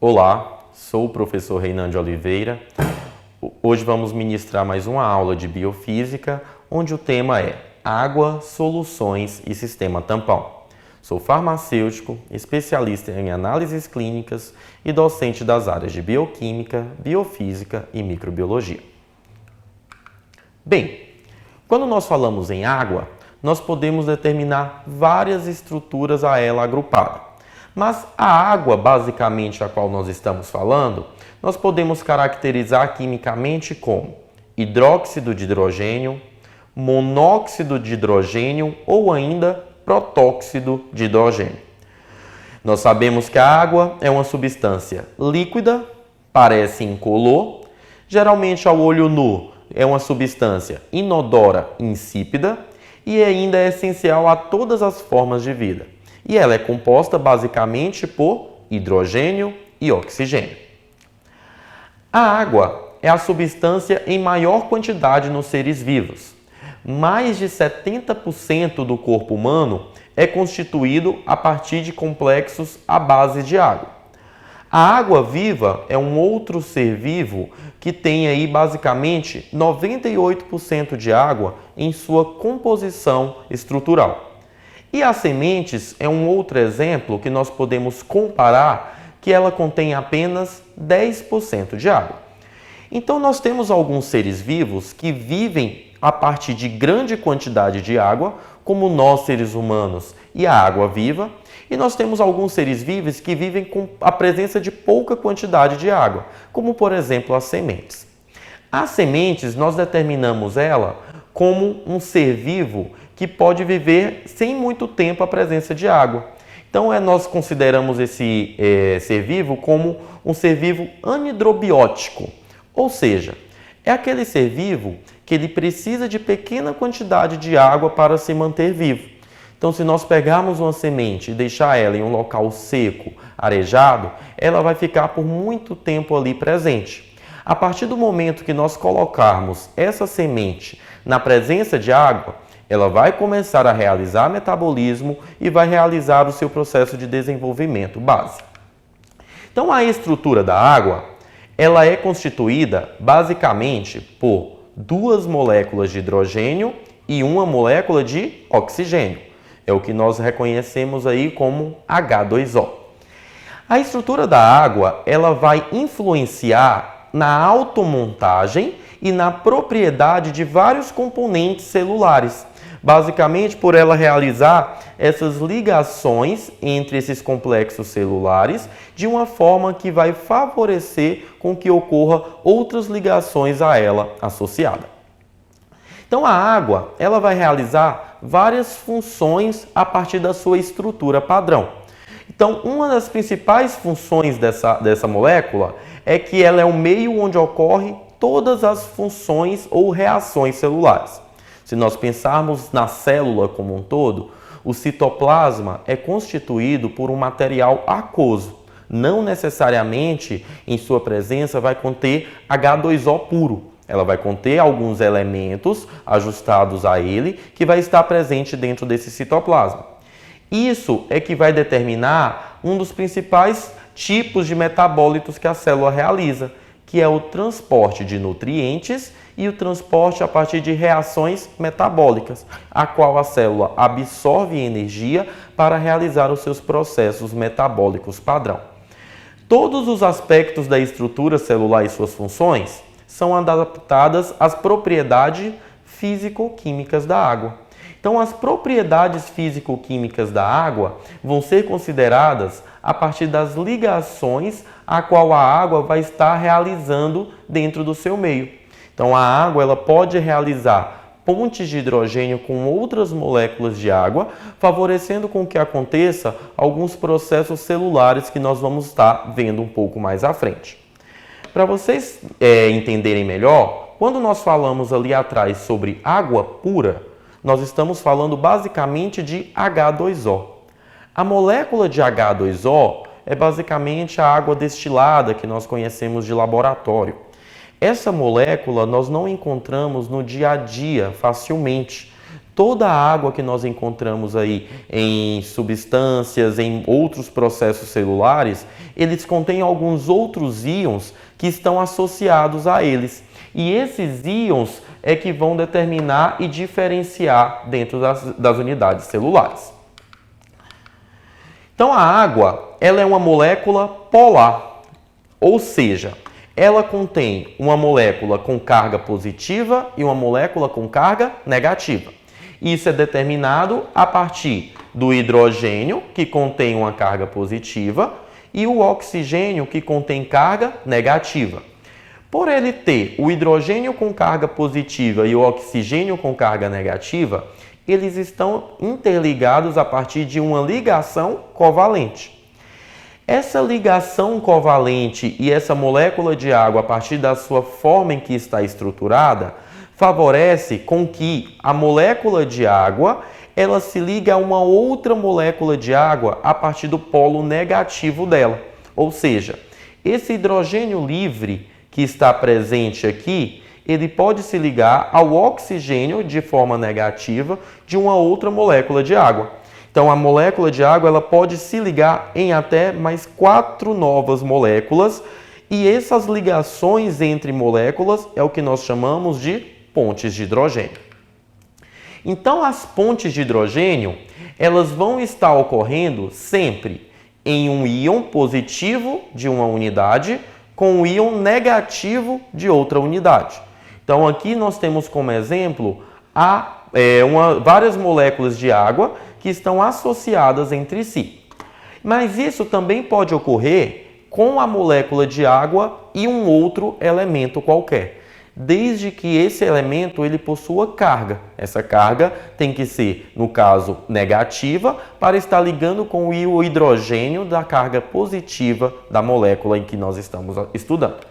Olá, sou o professor Reinan de Oliveira. Hoje vamos ministrar mais uma aula de biofísica, onde o tema é água, soluções e sistema tampão. Sou farmacêutico, especialista em análises clínicas e docente das áreas de bioquímica, biofísica e microbiologia. Bem, quando nós falamos em água, nós podemos determinar várias estruturas a ela agrupada. Mas a água, basicamente, a qual nós estamos falando, nós podemos caracterizar quimicamente como hidróxido de hidrogênio, monóxido de hidrogênio ou ainda protóxido de hidrogênio. Nós sabemos que a água é uma substância líquida, parece incolor, geralmente ao olho nu é uma substância inodora, insípida e ainda é essencial a todas as formas de vida. E ela é composta basicamente por hidrogênio e oxigênio. A água é a substância em maior quantidade nos seres vivos. Mais de 70% do corpo humano é constituído a partir de complexos à base de água. A água viva é um outro ser vivo que tem aí basicamente 98% de água em sua composição estrutural. E as sementes é um outro exemplo que nós podemos comparar, que ela contém apenas 10% de água. Então nós temos alguns seres vivos que vivem a partir de grande quantidade de água, como nós seres humanos e a água viva, e nós temos alguns seres vivos que vivem com a presença de pouca quantidade de água, como por exemplo as sementes. As sementes nós determinamos ela como um ser vivo que pode viver sem muito tempo a presença de água. Então, nós consideramos esse ser vivo como um ser vivo anidrobiótico, ou seja, é aquele ser vivo que ele precisa de pequena quantidade de água para se manter vivo. Então, se nós pegarmos uma semente e deixar ela em um local seco, arejado, ela vai ficar por muito tempo ali presente. A partir do momento que nós colocarmos essa semente na presença de água, ela vai começar a realizar metabolismo e vai realizar o seu processo de desenvolvimento básico. Então, a estrutura da água, ela é constituída basicamente por duas moléculas de hidrogênio e uma molécula de oxigênio. É o que nós reconhecemos aí como H2O. A estrutura da água, ela vai influenciar na automontagem e na propriedade de vários componentes celulares, basicamente por ela realizar essas ligações entre esses complexos celulares de uma forma que vai favorecer com que ocorra outras ligações a ela associada. Então a água, ela vai realizar várias funções a partir da sua estrutura padrão. Então, uma das principais funções dessa molécula é que ela é o meio onde ocorre todas as funções ou reações celulares. Se nós pensarmos na célula como um todo, o citoplasma é constituído por um material aquoso. Não necessariamente em sua presença vai conter H2O puro. Ela vai conter alguns elementos ajustados a ele que vai estar presente dentro desse citoplasma. Isso é que vai determinar um dos principais tipos de metabólitos que a célula realiza, que é o transporte de nutrientes e o transporte a partir de reações metabólicas, a qual a célula absorve energia para realizar os seus processos metabólicos padrão. Todos os aspectos da estrutura celular e suas funções são adaptadas às propriedades físico-químicas da água. Então, as propriedades físico-químicas da água vão ser consideradas a partir das ligações a qual a água vai estar realizando dentro do seu meio. Então, a água ela pode realizar pontes de hidrogênio com outras moléculas de água, favorecendo com que aconteça alguns processos celulares que nós vamos estar vendo um pouco mais à frente. Para vocês entenderem melhor, quando nós falamos ali atrás sobre água pura, nós estamos falando basicamente de H2O. A molécula de H2O é basicamente a água destilada que nós conhecemos de laboratório. Essa molécula nós não encontramos no dia a dia facilmente. Toda a água que nós encontramos aí em substâncias, em outros processos celulares, eles contêm alguns outros íons que estão associados a eles. E esses íons é que vão determinar e diferenciar dentro das unidades celulares. Então a água, ela é uma molécula polar, ou seja, ela contém uma molécula com carga positiva e uma molécula com carga negativa. Isso é determinado a partir do hidrogênio, que contém uma carga positiva, e o oxigênio, que contém carga negativa. Por ele ter o hidrogênio com carga positiva e o oxigênio com carga negativa, eles estão interligados a partir de uma ligação covalente. Essa ligação covalente e essa molécula de água, a partir da sua forma em que está estruturada, favorece com que a molécula de água ela se ligue a uma outra molécula de água a partir do polo negativo dela. Ou seja, esse hidrogênio livre que está presente aqui, ele pode se ligar ao oxigênio de forma negativa de uma outra molécula de água. Então, a molécula de água ela pode se ligar em até mais 4 novas moléculas, e essas ligações entre moléculas é o que nós chamamos de pontes de hidrogênio. Então, as pontes de hidrogênio, elas vão estar ocorrendo sempre em um íon positivo de uma unidade com um íon negativo de outra unidade. Então, aqui nós temos como exemplo várias moléculas de água que estão associadas entre si. Mas isso também pode ocorrer com a molécula de água e um outro elemento qualquer, desde que esse elemento ele possua carga. Essa carga tem que ser, no caso, negativa, para estar ligando com o hidrogênio da carga positiva da molécula em que nós estamos estudando.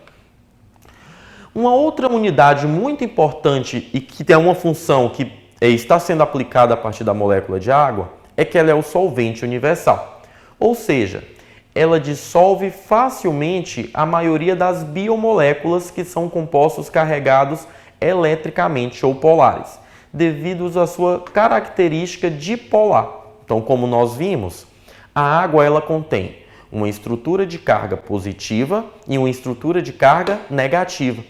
Uma outra unidade muito importante e que tem uma função que está sendo aplicada a partir da molécula de água é que ela é o solvente universal. Ou seja, ela dissolve facilmente a maioria das biomoléculas que são compostos carregados eletricamente ou polares, devido à sua característica dipolar. Então, como nós vimos, a água ela contém uma estrutura de carga positiva e uma estrutura de carga negativa.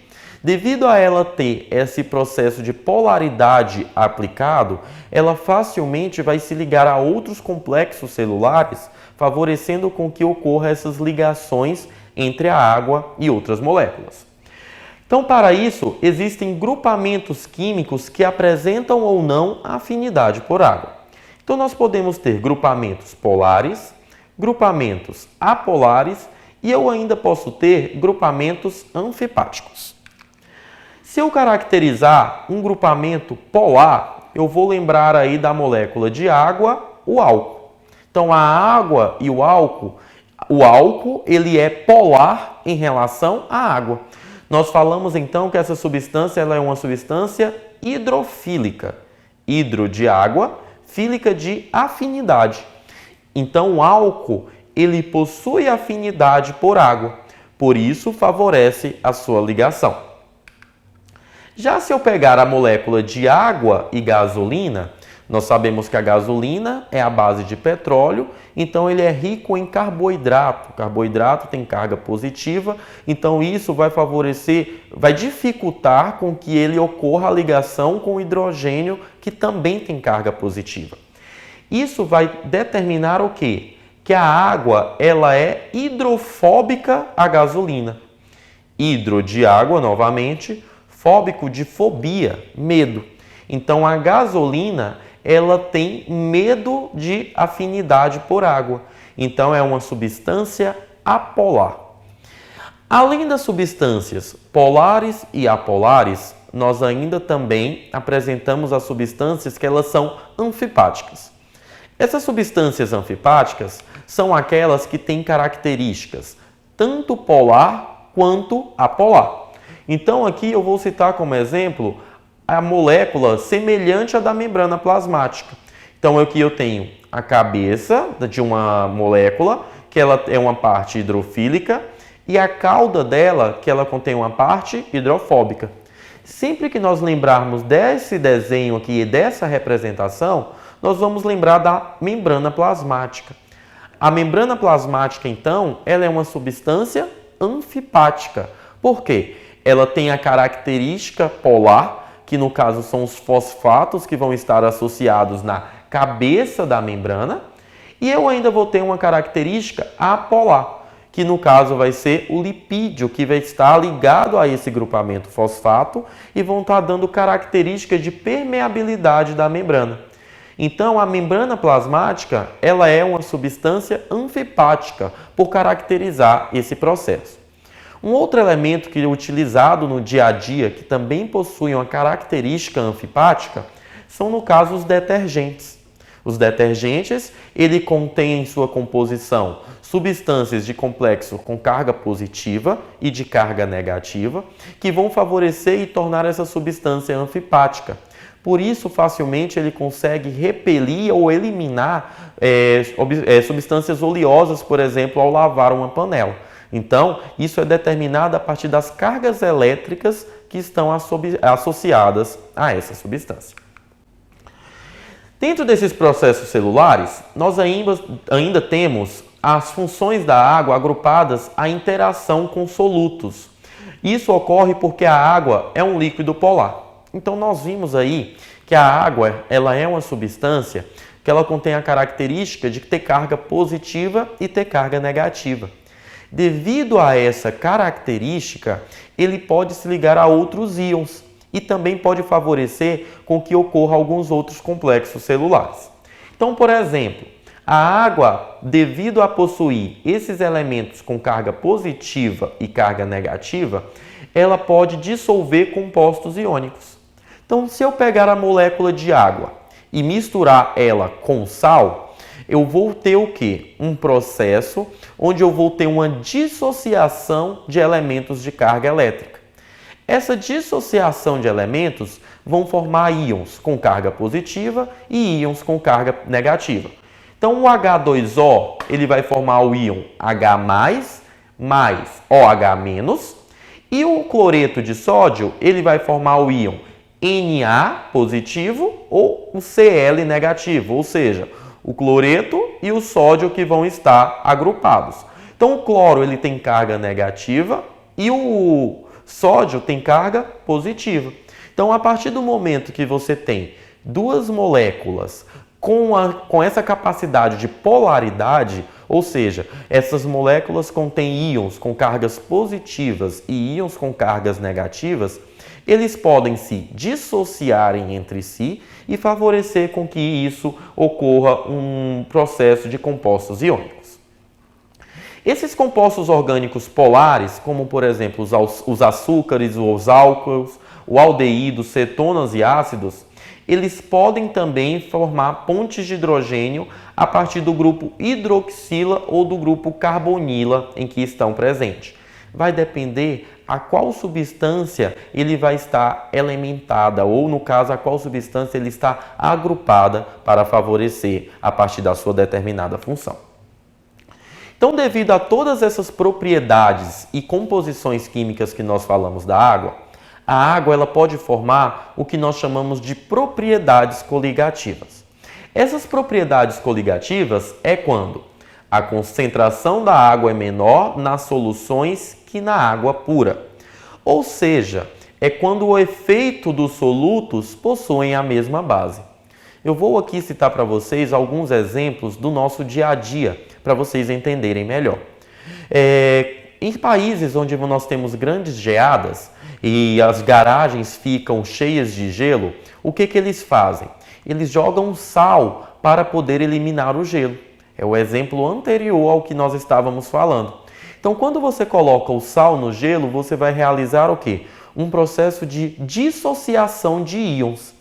Devido a ela ter esse processo de polaridade aplicado, ela facilmente vai se ligar a outros complexos celulares, favorecendo com que ocorra essas ligações entre a água e outras moléculas. Então, para isso, existem grupamentos químicos que apresentam ou não afinidade por água. Então, nós podemos ter grupamentos polares, grupamentos apolares e eu ainda posso ter grupamentos anfipáticos. Se eu caracterizar um grupamento polar, eu vou lembrar aí da molécula de água, o álcool. Então, a água e o álcool ele é polar em relação à água. Nós falamos então que essa substância ela é uma substância hidrofílica. Hidro de água, fílica de afinidade. Então, o álcool ele possui afinidade por água, por isso favorece a sua ligação. Já se eu pegar a molécula de água e gasolina, nós sabemos que a gasolina é a base de petróleo, então ele é rico em carboidrato. O carboidrato tem carga positiva, então isso vai favorecer, vai dificultar com que ele ocorra a ligação com o hidrogênio, que também tem carga positiva. Isso vai determinar o quê? Que a água ela é hidrofóbica à gasolina. Hidro de água, novamente, fóbico de fobia, medo. Então, a gasolina, ela tem medo de afinidade por água. Então, é uma substância apolar. Além das substâncias polares e apolares, nós ainda também apresentamos as substâncias que elas são anfipáticas. Essas substâncias anfipáticas são aquelas que têm características tanto polar quanto apolar. Então, aqui eu vou citar como exemplo a molécula semelhante à da membrana plasmática. Então, aqui eu tenho a cabeça de uma molécula, que ela é uma parte hidrofílica, e a cauda dela, que ela contém uma parte hidrofóbica. Sempre que nós lembrarmos desse desenho aqui e dessa representação, nós vamos lembrar da membrana plasmática. A membrana plasmática, então, ela é uma substância anfipática. Por quê? Ela tem a característica polar, que no caso são os fosfatos que vão estar associados na cabeça da membrana, e eu ainda vou ter uma característica apolar, que no caso vai ser o lipídio, que vai estar ligado a esse grupamento fosfato e vão estar dando características de permeabilidade da membrana. Então, a membrana plasmática, ela é uma substância anfipática por caracterizar esse processo. Um outro elemento que é utilizado no dia a dia, que também possui uma característica anfipática, são, no caso, os detergentes. Os detergentes, ele contém em sua composição substâncias de complexo com carga positiva e de carga negativa, que vão favorecer e tornar essa substância anfipática. Por isso, facilmente ele consegue repelir ou eliminar substâncias oleosas, por exemplo, ao lavar uma panela. Então, isso é determinado a partir das cargas elétricas que estão associadas a essa substância. Dentro desses processos celulares, nós ainda temos as funções da água agrupadas à interação com solutos. Isso ocorre porque a água é um líquido polar. Então, nós vimos aí que a água ela é uma substância que ela contém a característica de ter carga positiva e ter carga negativa. Devido a essa característica, ele pode se ligar a outros íons e também pode favorecer com que ocorra alguns outros complexos celulares. Então, por exemplo, a água, devido a possuir esses elementos com carga positiva e carga negativa, ela pode dissolver compostos iônicos. Então, se eu pegar a molécula de água e misturar ela com sal, eu vou ter o quê? Um processo onde eu vou ter uma dissociação de elementos de carga elétrica. Essa dissociação de elementos vão formar íons com carga positiva e íons com carga negativa. Então, o H2O ele vai formar o íon H+, mais OH-, e o cloreto de sódio ele vai formar o íon Na positivo ou o Cl negativo, ou seja, o cloreto e o sódio que vão estar agrupados. Então, o cloro ele tem carga negativa e o sódio tem carga positiva. Então, a partir do momento que você tem duas moléculas com essa capacidade de polaridade, ou seja, essas moléculas contêm íons com cargas positivas e íons com cargas negativas, eles podem se dissociarem entre si e favorecer com que isso ocorra um processo de compostos iônicos. Esses compostos orgânicos polares, como por exemplo os açúcares, os álcools, o aldeído, cetonas e ácidos, eles podem também formar pontes de hidrogênio a partir do grupo hidroxila ou do grupo carbonila em que estão presentes. Vai depender a qual substância ele vai estar elementada, ou no caso, a qual substância ele está agrupada para favorecer a partir da sua determinada função. Então, devido a todas essas propriedades e composições químicas que nós falamos da água, a água ela pode formar o que nós chamamos de propriedades coligativas. Essas propriedades coligativas é quando a concentração da água é menor nas soluções que na água pura. Ou seja, é quando o efeito dos solutos possuem a mesma base. Eu vou aqui citar para vocês alguns exemplos do nosso dia a dia, para vocês entenderem melhor. Em países onde nós temos grandes geadas e as garagens ficam cheias de gelo, o que eles fazem? Eles jogam sal para poder eliminar o gelo. É o exemplo anterior ao que nós estávamos falando. Então, quando você coloca o sal no gelo, você vai realizar o quê? Um processo de dissociação de íons.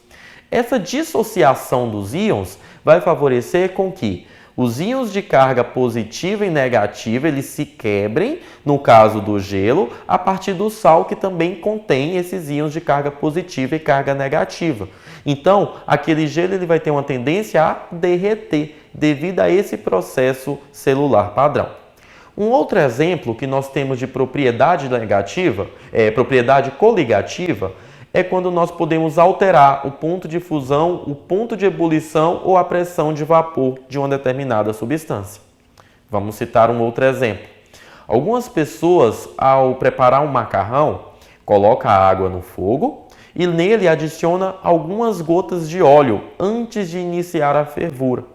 Essa dissociação dos íons vai favorecer com que os íons de carga positiva e negativa eles se quebrem, no caso do gelo, a partir do sal que também contém esses íons de carga positiva e carga negativa. Então, aquele gelo ele vai ter uma tendência a derreter devido a esse processo celular padrão. Um outro exemplo que nós temos de propriedade negativa, propriedade coligativa, é quando nós podemos alterar o ponto de fusão, o ponto de ebulição ou a pressão de vapor de uma determinada substância. Vamos citar um outro exemplo. Algumas pessoas, ao preparar um macarrão, colocam a água no fogo e nele adiciona algumas gotas de óleo antes de iniciar a fervura.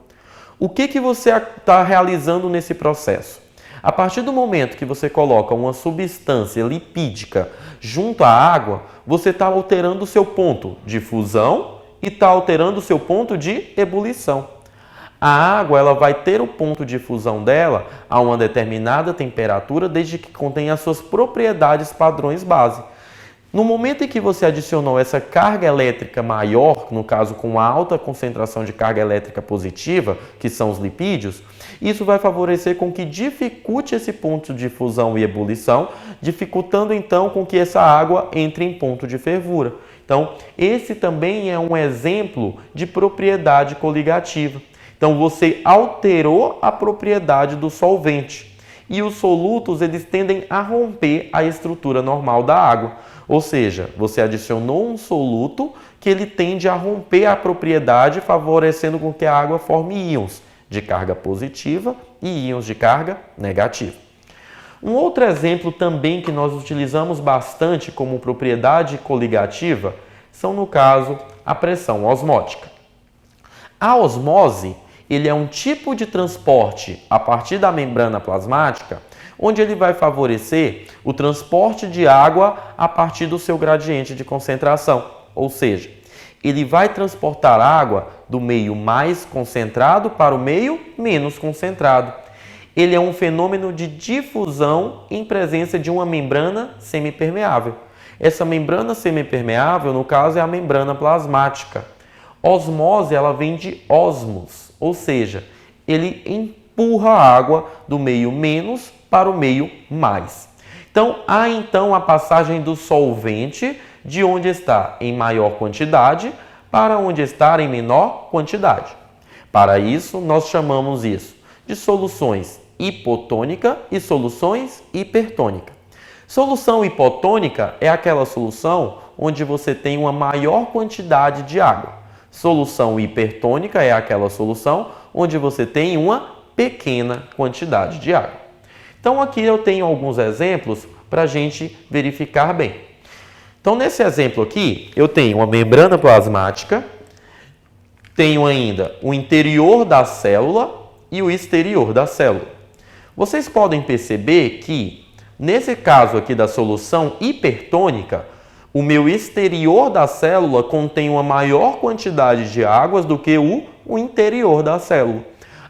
O que você está realizando nesse processo? A partir do momento que você coloca uma substância lipídica junto à água, você está alterando o seu ponto de fusão e está alterando o seu ponto de ebulição. A água ela vai ter o ponto de fusão dela a uma determinada temperatura, desde que contenha as suas propriedades padrões base. No momento em que você adicionou essa carga elétrica maior, no caso com alta concentração de carga elétrica positiva, que são os lipídios, isso vai favorecer com que dificulte esse ponto de fusão e ebulição, dificultando então com que essa água entre em ponto de fervura. Então, esse também é um exemplo de propriedade coligativa. Então, você alterou a propriedade do solvente. E os solutos, eles tendem a romper a estrutura normal da água. Ou seja, você adicionou um soluto que ele tende a romper a propriedade, favorecendo com que a água forme íons de carga positiva e íons de carga negativa. Um outro exemplo também que nós utilizamos bastante como propriedade coligativa são, no caso, a pressão osmótica. A osmose, ele é um tipo de transporte a partir da membrana plasmática, onde ele vai favorecer o transporte de água a partir do seu gradiente de concentração. Ou seja, ele vai transportar água do meio mais concentrado para o meio menos concentrado. Ele é um fenômeno de difusão em presença de uma membrana semipermeável. Essa membrana semipermeável, no caso, é a membrana plasmática. Osmose, ela vem de osmos, ou seja, ele empurra a água do meio menos para o meio mais. Então, há a passagem do solvente de onde está em maior quantidade para onde está em menor quantidade. Para isso, nós chamamos isso de soluções hipotônica e soluções hipertônica. Solução hipotônica é aquela solução onde você tem uma maior quantidade de água. Solução hipertônica é aquela solução onde você tem uma pequena quantidade de água. Então, aqui eu tenho alguns exemplos para a gente verificar bem. Então, nesse exemplo aqui, eu tenho uma membrana plasmática, tenho ainda o interior da célula e o exterior da célula. Vocês podem perceber que, nesse caso aqui da solução hipertônica, o meu exterior da célula contém uma maior quantidade de águas do que o interior da célula.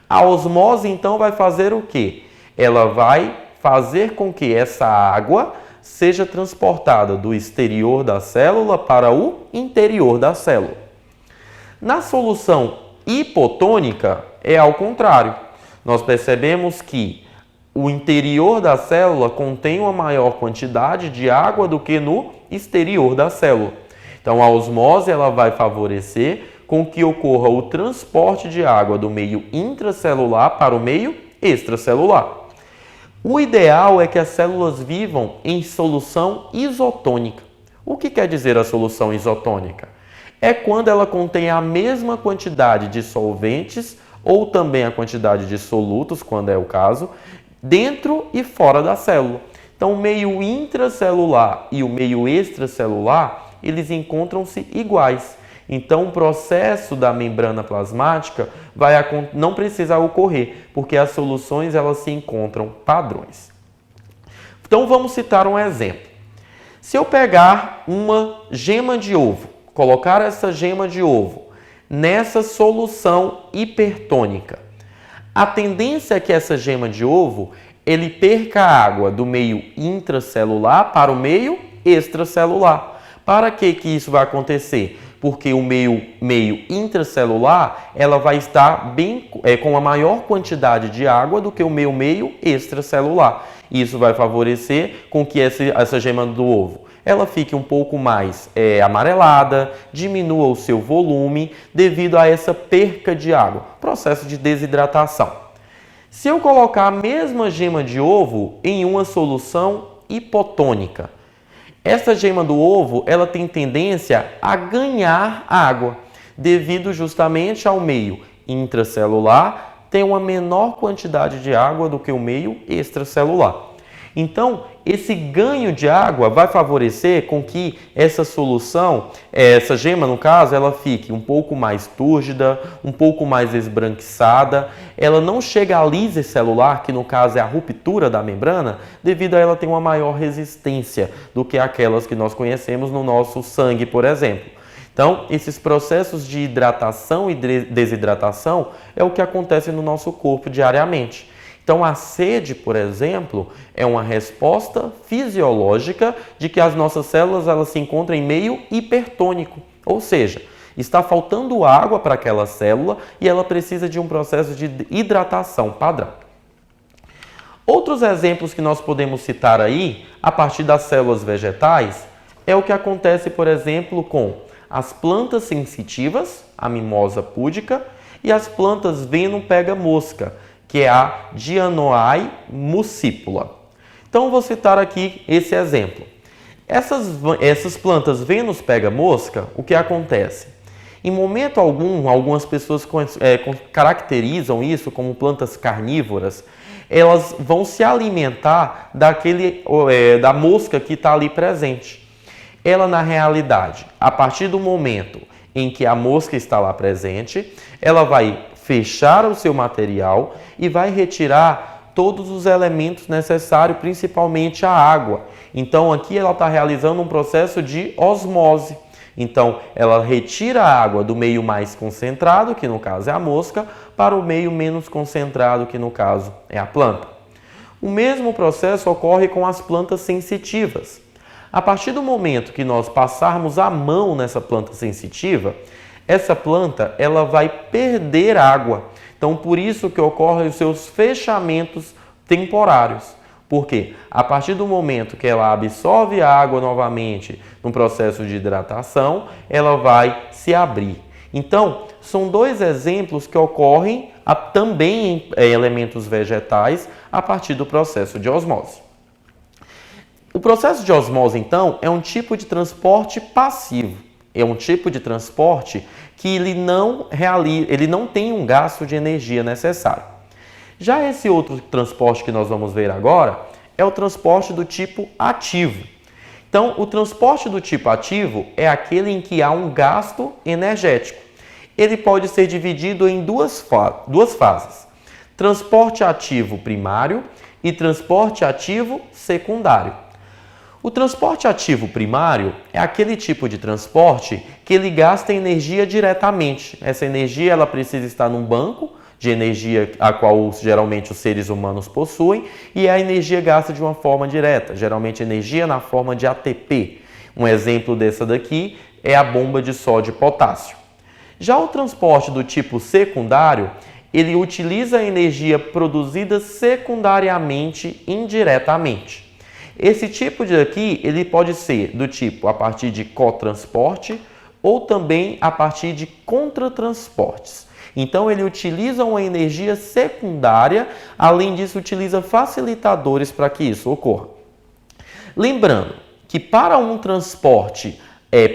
A osmose, então, vai fazer o quê? Ela vai fazer com que essa água seja transportada do exterior da célula para o interior da célula. Na solução hipotônica, é ao contrário. Nós percebemos que o interior da célula contém uma maior quantidade de água do que no exterior da célula. Então, a osmose ela vai favorecer com que ocorra o transporte de água do meio intracelular para o meio extracelular. O ideal é que as células vivam em solução isotônica. O que quer dizer a solução isotônica? É quando ela contém a mesma quantidade de solventes ou também a quantidade de solutos, quando é o caso, dentro e fora da célula. Então, o meio intracelular e o meio extracelular, eles encontram-se iguais. Então, o processo da membrana plasmática não precisa ocorrer, porque as soluções elas se encontram padrões. Então, vamos citar um exemplo. Se eu pegar uma gema de ovo, colocar essa gema de ovo nessa solução hipertônica, a tendência é que essa gema de ovo ele perca água do meio intracelular para o meio extracelular. Para que isso vai acontecer? Porque o meio intracelular ela vai estar com uma maior quantidade de água do que o meio extracelular. Isso vai favorecer com que essa gema do ovo ela fique um pouco mais amarelada, diminua o seu volume devido a essa perca de água, processo de desidratação. Se eu colocar a mesma gema de ovo em uma solução hipotônica, Essa gema do ovo, ela tem tendência a ganhar água, devido justamente ao meio intracelular ter uma menor quantidade de água do que o meio extracelular. Então, esse ganho de água vai favorecer com que essa solução, essa gema no caso, ela fique um pouco mais túrgida, um pouco mais esbranquiçada. Ela não chega à lise celular, que no caso é a ruptura da membrana, devido a ela ter uma maior resistência do que aquelas que nós conhecemos no nosso sangue, por exemplo. Então, esses processos de hidratação e desidratação é o que acontece no nosso corpo diariamente. Então, a sede, por exemplo, é uma resposta fisiológica de que as nossas células elas se encontram em meio hipertônico, ou seja, está faltando água para aquela célula e ela precisa de um processo de hidratação padrão. Outros exemplos que nós podemos citar aí, a partir das células vegetais, é o que acontece, por exemplo, com as plantas sensitivas, a mimosa púdica, e as plantas veno-pega-mosca, que é a Dianoae muscipula. Então, vou citar aqui esse exemplo. Essas plantas Vênus pega-mosca, o que acontece? Em momento algum, algumas pessoas caracterizam isso como plantas carnívoras. Elas vão se alimentar da mosca que está ali presente. Ela, na realidade, a partir do momento em que a mosca está lá presente, ela vai fechar o seu material e vai retirar todos os elementos necessários, principalmente a água. Então, aqui ela está realizando um processo de osmose. Então, ela retira a água do meio mais concentrado, que no caso é a mosca, para o meio menos concentrado, que no caso é a planta. O mesmo processo ocorre com as plantas sensitivas. A partir do momento que nós passarmos a mão nessa planta sensitiva, essa planta ela vai perder água. Então, por isso que ocorrem os seus fechamentos temporários. Porque a partir do momento que ela absorve a água novamente no processo de hidratação, ela vai se abrir. Então, são dois exemplos que ocorrem também em elementos vegetais a partir do processo de osmose. O processo de osmose, então, é um tipo de transporte passivo. É um tipo de transporte que ele não tem um gasto de energia necessário. Já esse outro transporte que nós vamos ver agora é o transporte do tipo ativo. Então, o transporte do tipo ativo é aquele em que há um gasto energético. Ele pode ser dividido em duas fases: transporte ativo primário e transporte ativo secundário. O transporte ativo primário é aquele tipo de transporte que ele gasta energia diretamente. Essa energia ela precisa estar num banco de energia a qual geralmente os seres humanos possuem e a energia gasta de uma forma direta, geralmente energia na forma de ATP. Um exemplo dessa daqui é a bomba de sódio e potássio. Já o transporte do tipo secundário, ele utiliza a energia produzida secundariamente indiretamente. Esse tipo de aqui, ele pode ser do tipo a partir de cotransporte ou também a partir de contratransportes. Então, ele utiliza uma energia secundária, além disso, utiliza facilitadores para que isso ocorra. Lembrando que para um transporte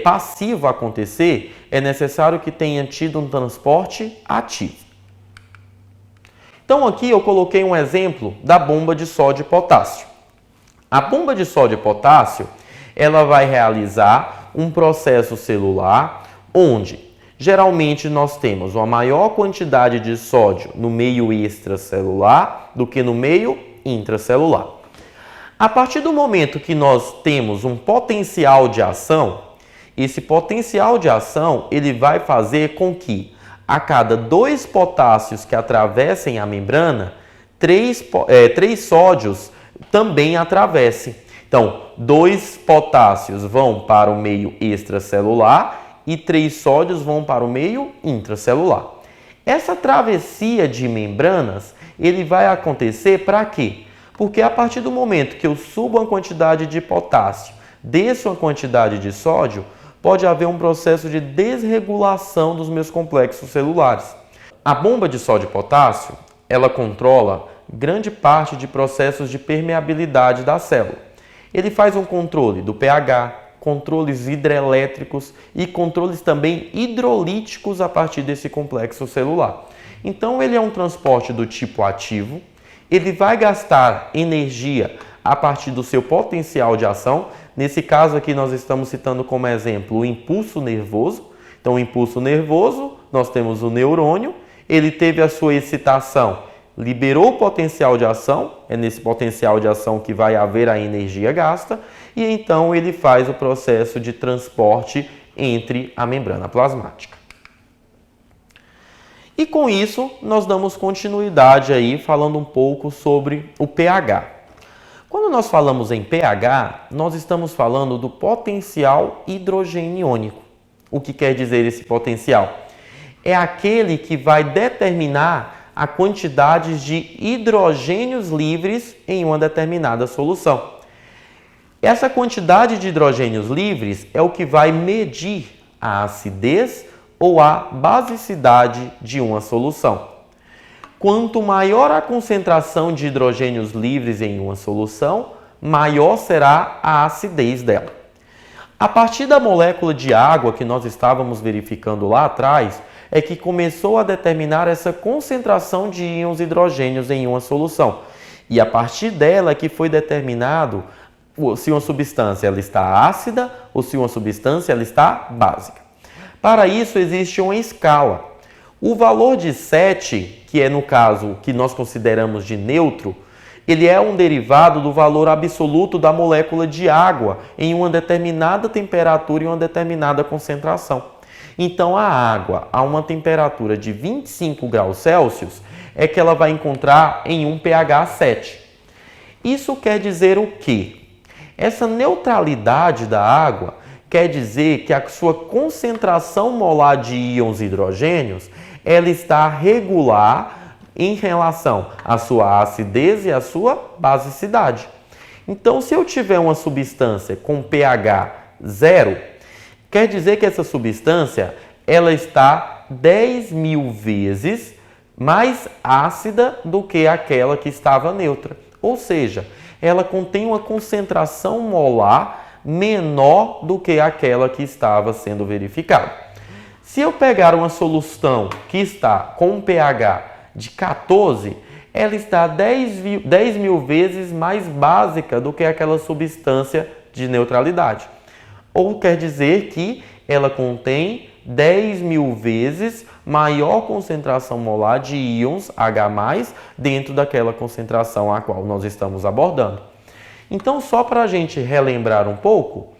passivo acontecer, é necessário que tenha tido um transporte ativo. Então, aqui eu coloquei um exemplo da bomba de sódio e potássio. A bomba de sódio e potássio, ela vai realizar um processo celular onde geralmente nós temos uma maior quantidade de sódio no meio extracelular do que no meio intracelular. A partir do momento que nós temos um potencial de ação, esse potencial de ação ele vai fazer com que a cada 2 potássios que atravessem a membrana, 3 sódios também atravessem. Então, 2 potássios vão para o meio extracelular e 3 sódios vão para o meio intracelular. Essa travessia de membranas, ele vai acontecer para quê? Porque a partir do momento que eu subo uma quantidade de potássio, desço uma quantidade de sódio, pode haver um processo de desregulação dos meus complexos celulares. A bomba de sódio e potássio, ela controla grande parte de processos de permeabilidade da célula. Ele faz um controle do pH, controles hidrelétricos e controles também hidrolíticos a partir desse complexo celular. Então ele é um transporte do tipo ativo, ele vai gastar energia a partir do seu potencial de ação. Nesse caso aqui nós estamos citando como exemplo o impulso nervoso. Então o impulso nervoso, nós temos o neurônio, ele teve a sua excitação, liberou o potencial de ação, é nesse potencial de ação que vai haver a energia gasta, e então ele faz o processo de transporte entre a membrana plasmática. E com isso, nós damos continuidade aí falando um pouco sobre o pH. Quando nós falamos em pH, nós estamos falando do potencial hidrogeniônico. O que quer dizer esse potencial? É aquele que vai determinar a quantidade de hidrogênios livres em uma determinada solução. Essa quantidade de hidrogênios livres é o que vai medir a acidez ou a basicidade de uma solução. Quanto maior a concentração de hidrogênios livres em uma solução, maior será a acidez dela. A partir da molécula de água que nós estávamos verificando lá atrás, é que começou a determinar essa concentração de íons hidrogênios em uma solução. E a partir dela é que foi determinado se uma substância ela está ácida ou se uma substância ela está básica. Para isso existe uma escala. O valor de 7, que é no caso que nós consideramos de neutro, ele é um derivado do valor absoluto da molécula de água em uma determinada temperatura e uma determinada concentração. Então a água a uma temperatura de 25 graus Celsius é que ela vai encontrar em um pH 7. Isso quer dizer o quê? Essa neutralidade da água quer dizer que a sua concentração molar de íons hidrogênios ela está regular em relação à sua acidez e à sua basicidade. Então, se eu tiver uma substância com pH 0, quer dizer que essa substância ela está 10.000 vezes mais ácida do que aquela que estava neutra. Ou seja, ela contém uma concentração molar menor do que aquela que estava sendo verificada. Se eu pegar uma solução que está com um pH de 14, ela está 10.000 vezes mais básica do que aquela substância de neutralidade. Ou quer dizer que ela contém 10.000 vezes maior concentração molar de íons H+, dentro daquela concentração a qual nós estamos abordando. Então, só para a gente relembrar um pouco,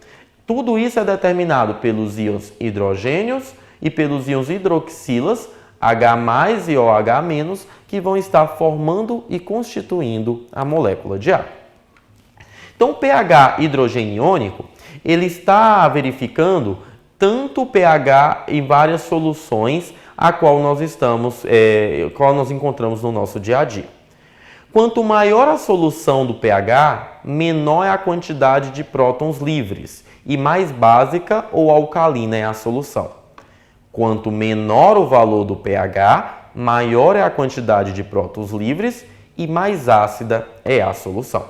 tudo isso é determinado pelos íons hidrogênios e pelos íons hidroxilas, H+ e OH-, que vão estar formando e constituindo a molécula de água. Então, o pH hidrogeniônico, ele está verificando tanto o pH em várias soluções a qual nós encontramos no nosso dia a dia. Quanto maior a solução do pH, menor é a quantidade de prótons livres e mais básica ou alcalina é a solução. Quanto menor o valor do pH, maior é a quantidade de prótons livres e mais ácida é a solução.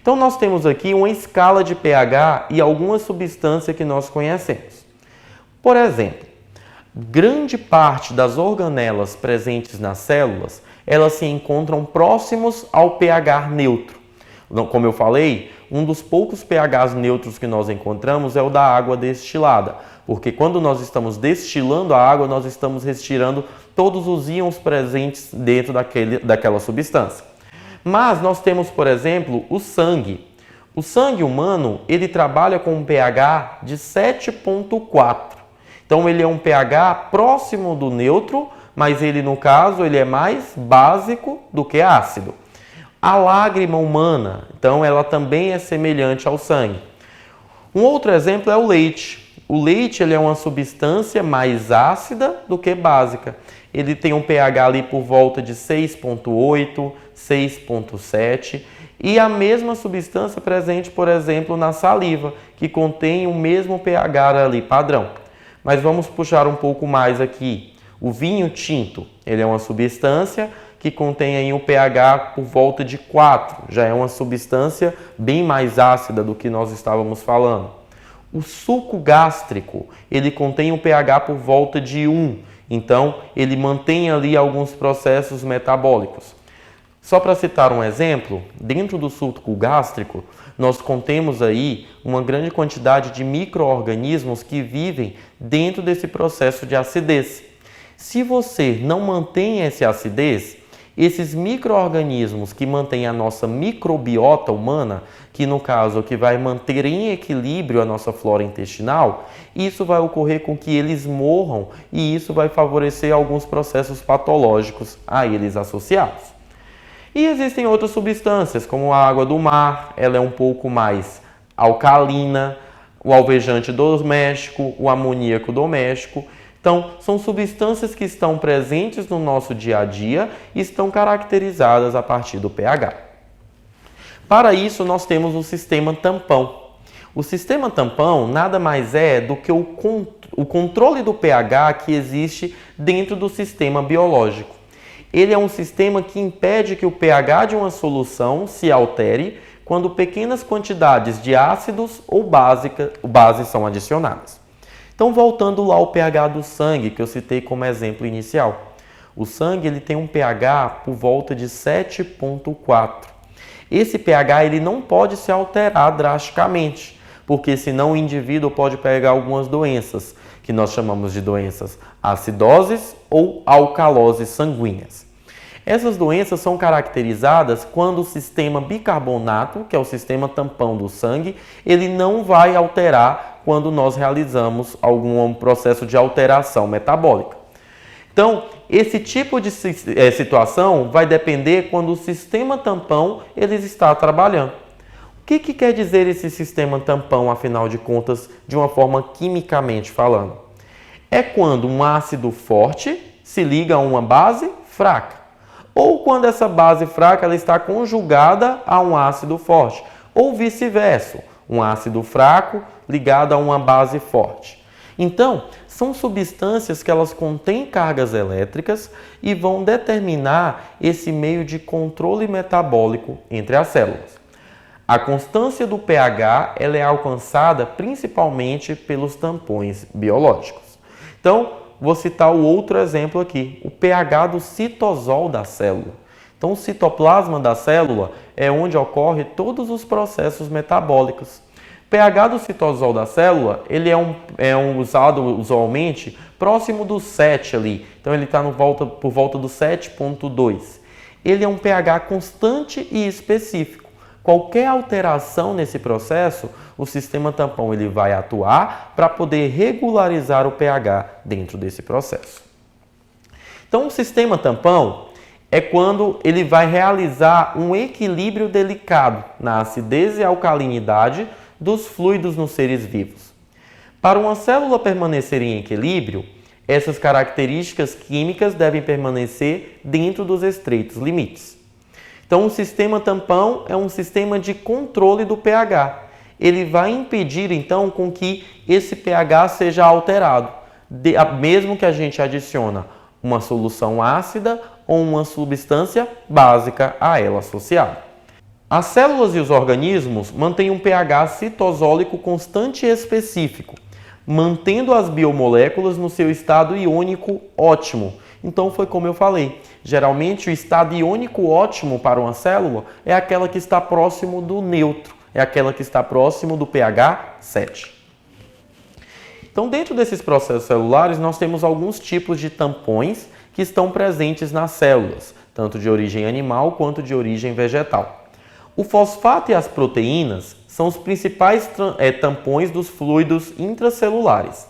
Então nós temos aqui uma escala de pH e alguma substância que nós conhecemos. Por exemplo, grande parte das organelas presentes nas células, elas se encontram próximos ao pH neutro. Como eu falei, um dos poucos pHs neutros que nós encontramos é o da água destilada, porque quando nós estamos destilando a água, nós estamos retirando todos os íons presentes dentro daquela substância. Mas nós temos, por exemplo, o sangue. O sangue humano, ele trabalha com um pH de 7,4. Então, ele é um pH próximo do neutro, mas ele, no caso, ele é mais básico do que ácido. A lágrima humana, então, ela também é semelhante ao sangue. Um outro exemplo é o leite. O leite ele é uma substância mais ácida do que básica. Ele tem um pH ali por volta de 6,8, 6,7 e a mesma substância presente, por exemplo, na saliva, que contém o mesmo pH ali padrão. Mas vamos puxar um pouco mais aqui. O vinho tinto, ele é uma substância que contém aí um pH por volta de 4. Já é uma substância bem mais ácida do que nós estávamos falando. O suco gástrico, ele contém um pH por volta de 1. Então, ele mantém ali alguns processos metabólicos. Só para citar um exemplo, dentro do suco gástrico, nós contemos aí uma grande quantidade de micro-organismos que vivem dentro desse processo de acidez. Se você não mantém essa acidez, esses micro-organismos que mantêm a nossa microbiota humana, que no caso que vai manter em equilíbrio a nossa flora intestinal, isso vai ocorrer com que eles morram e isso vai favorecer alguns processos patológicos a eles associados. E existem outras substâncias, como a água do mar, ela é um pouco mais alcalina, o alvejante doméstico, o amoníaco doméstico. Então, são substâncias que estão presentes no nosso dia a dia e estão caracterizadas a partir do pH. Para isso, nós temos o sistema tampão. O sistema tampão nada mais é do que o controle do pH que existe dentro do sistema biológico. Ele é um sistema que impede que o pH de uma solução se altere quando pequenas quantidades de ácidos ou bases são adicionadas. Então, voltando lá ao pH do sangue, que eu citei como exemplo inicial. O sangue ele tem um pH por volta de 7,4. Esse pH ele não pode se alterar drasticamente, porque senão o indivíduo pode pegar algumas doenças, que nós chamamos de doenças acidoses ou alcaloses sanguíneas. Essas doenças são caracterizadas quando o sistema bicarbonato, que é o sistema tampão do sangue, ele não vai alterar quando nós realizamos algum processo de alteração metabólica. Então, esse tipo de situação vai depender quando o sistema tampão ele está trabalhando. O que quer dizer esse sistema tampão, afinal de contas, de uma forma quimicamente falando? É quando um ácido forte se liga a uma base fraca, ou quando essa base fraca ela está conjugada a um ácido forte, ou vice-versa, um ácido fraco ligado a uma base forte. Então, são substâncias que elas contêm cargas elétricas e vão determinar esse meio de controle metabólico entre as células. A constância do pH ela é alcançada principalmente pelos tampões biológicos. Então, vou citar o outro exemplo aqui, o pH do citosol da célula. Então, o citoplasma da célula é onde ocorrem todos os processos metabólicos. O pH do citosol da célula ele é usado usualmente próximo do 7 ali. Então, ele está por volta do 7,2. Ele é um pH constante e específico. Qualquer alteração nesse processo, o sistema tampão ele vai atuar para poder regularizar o pH dentro desse processo. Então, o sistema tampão é quando ele vai realizar um equilíbrio delicado na acidez e alcalinidade dos fluidos nos seres vivos. Para uma célula permanecer em equilíbrio, essas características químicas devem permanecer dentro dos estreitos limites. Então, o sistema tampão é um sistema de controle do pH. Ele vai impedir, então, com que esse pH seja alterado, mesmo que a gente adicione uma solução ácida ou uma substância básica a ela associada. As células e os organismos mantêm um pH citosólico constante e específico, mantendo as biomoléculas no seu estado iônico ótimo. Então, foi como eu falei, geralmente o estado iônico ótimo para uma célula é aquela que está próximo do neutro, é aquela que está próximo do pH 7. Então, dentro desses processos celulares, nós temos alguns tipos de tampões que estão presentes nas células, tanto de origem animal quanto de origem vegetal. O fosfato e as proteínas são os principais tampões dos fluidos intracelulares,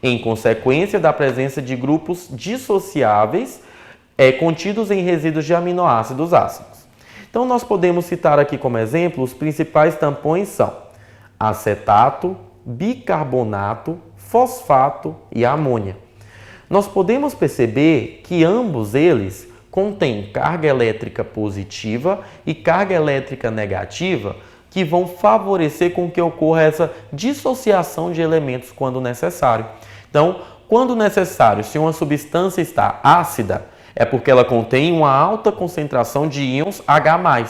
em consequência da presença de grupos dissociáveis contidos em resíduos de aminoácidos ácidos. Então, nós podemos citar aqui como exemplo, os principais tampões são acetato, bicarbonato, fosfato e amônia. Nós podemos perceber que ambos eles contêm carga elétrica positiva e carga elétrica negativa que vão favorecer com que ocorra essa dissociação de elementos quando necessário. Então, quando necessário, se uma substância está ácida, É porque ela contém uma alta concentração de íons H+.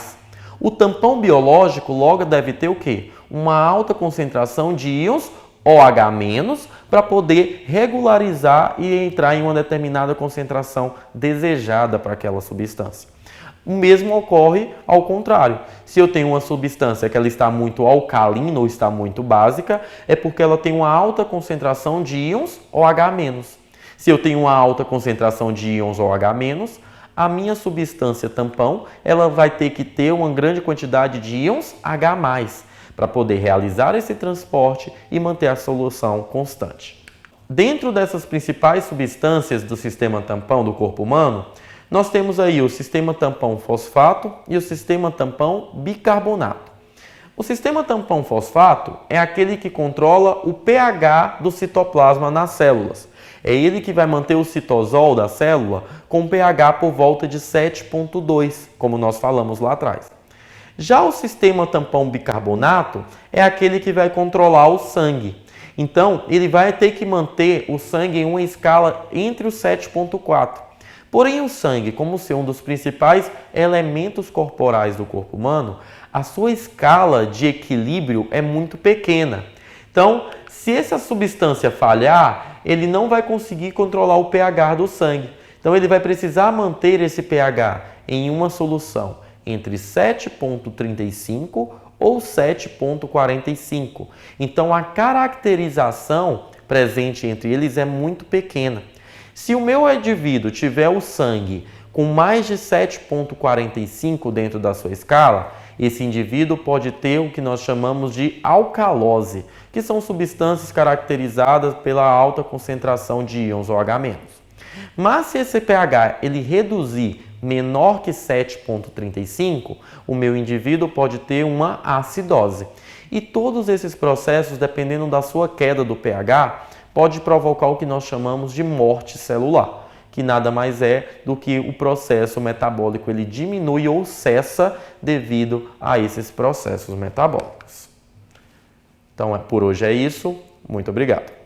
O tampão biológico logo deve ter o quê? Uma alta concentração de íons OH- para poder regularizar e entrar em uma determinada concentração desejada para aquela substância. O mesmo ocorre ao contrário. Se eu tenho uma substância que ela está muito alcalina ou está muito básica, é porque ela tem uma alta concentração de íons OH-. Se eu tenho uma alta concentração de íons OH-, a minha substância tampão ela vai ter que ter uma grande quantidade de íons H+, para poder realizar esse transporte e manter a solução constante. Dentro dessas principais substâncias do sistema tampão do corpo humano, nós temos aí o sistema tampão fosfato e o sistema tampão bicarbonato. O sistema tampão fosfato é aquele que controla o pH do citoplasma nas células. É ele que vai manter o citosol da célula com pH por volta de 7,2, como nós falamos lá atrás. Já o sistema tampão bicarbonato é aquele que vai controlar o sangue. Então, ele vai ter que manter o sangue em uma escala entre os 7,4. Porém, o sangue, como ser um dos principais elementos corporais do corpo humano, a sua escala de equilíbrio é muito pequena. Então, se essa substância falhar, ele não vai conseguir controlar o pH do sangue. Então, ele vai precisar manter esse pH em uma solução entre 7,35 ou 7,45. Então, a caracterização presente entre eles é muito pequena. Se o meu indivíduo tiver o sangue com mais de 7,45 dentro da sua escala, esse indivíduo pode ter o que nós chamamos de alcalose, que são substâncias caracterizadas pela alta concentração de íons OH-. Mas se esse pH ele reduzir menor que 7,35, o meu indivíduo pode ter uma acidose. E todos esses processos, dependendo da sua queda do pH, pode provocar o que nós chamamos de morte celular, que nada mais é do que o processo metabólico ele diminui ou cessa devido a esses processos metabólicos. Então, por hoje é isso. Muito obrigado.